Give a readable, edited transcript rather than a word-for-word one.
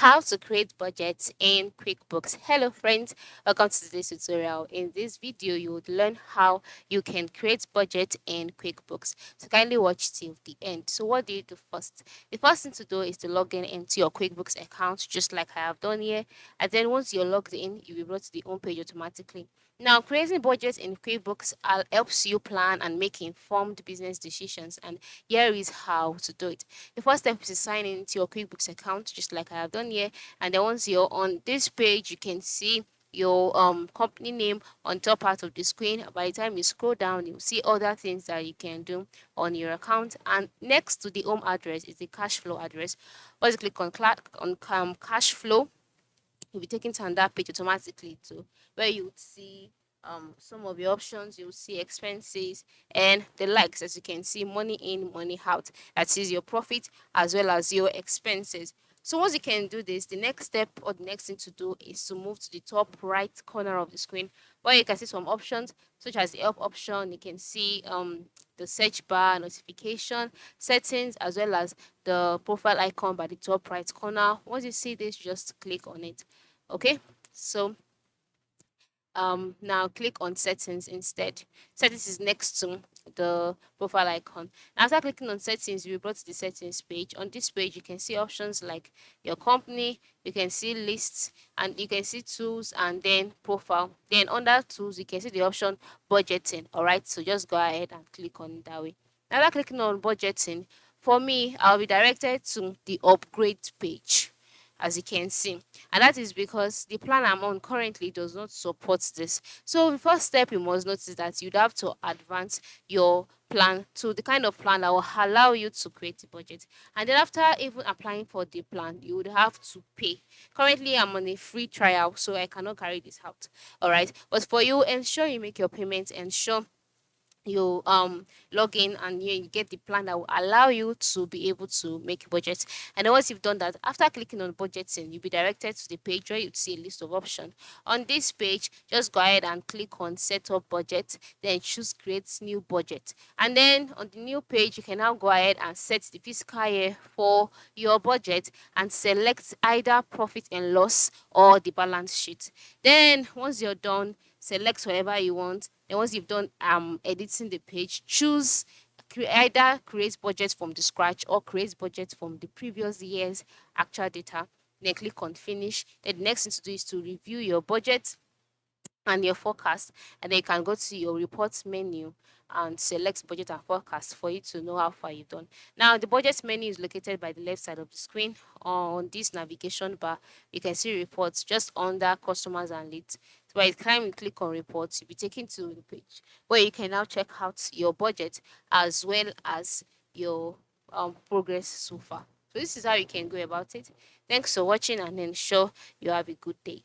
How to create budgets in QuickBooks. Hello friends, welcome to today's tutorial. In this video, you would learn how you can create budget in QuickBooks. So kindly watch till the end. So what do you do first? The first thing to do is to log in into your QuickBooks account, just like I have done here. And then once you're logged in, you'll be brought to the home page automatically. Now, creating budgets in QuickBooks helps you plan and make informed business decisions. And here is how to do it. The first step is to sign into your QuickBooks account, just like I have done here. And then once you're on this page, you can see your company name on top part of the screen. By the time you scroll down, you'll see other things that you can do on your account. And next to the home address is the cash flow address. Once you click on cash flow, you'll be taken to that page automatically to where you would see some of your options. You'll see expenses and the likes. As you can see, money in, money out. That is your profit as well as your expenses. So once you can do this, the next step or the next thing to do is to move to the top right corner of the screen where you can see some options such as the help option. You can see the search bar, notification, settings, as well as the profile icon by the top right corner. Once you see this, just click on it. Okay, so now click on settings instead. Settings is next to the profile icon. After clicking on settings, you'll be brought to the settings page. On this page, you can see options like your company, you can see lists, and you can see tools and then profile. Then under tools, you can see the option budgeting. All right, so just go ahead and click on it that way. After clicking on budgeting, for me, I'll be directed to the upgrade page, as you can see, and that is because the plan I'm on currently does not support this. So the first step you must notice that you'd have to advance your plan to the kind of plan that will allow you to create a budget. And then after even applying for the plan, you would have to pay. Currently I'm on a free trial, so I cannot carry this out. All right, but for you, ensure you make your payments, ensure you log in, and you get the plan that will allow you to be able to make a budget. And then once you've done that, after clicking on budgeting, you'll be directed to the page where you'd see a list of options. On this page, just go ahead and click on set up budget, then choose create new budget. And then on the new page, you can now go ahead and set the fiscal year for your budget and select either profit and loss or the balance sheet. Then once you're done, select whatever you want. And once you've done editing the page, choose either create budget from the scratch or create budget from the previous year's actual data. Then click on finish. Then the next thing to do is to review your budget and your forecast, and then you can go to your reports menu and select budget and forecast for you to know how far you've done. Now the budget menu is located by the left side of the screen. On this navigation bar, you can see reports just under customers and leads. So by the time you click on reports, you'll be taken to the page where you can now check out your budget as well as your progress so far. So this is how you can go about it. Thanks for watching, and ensure you have a good day.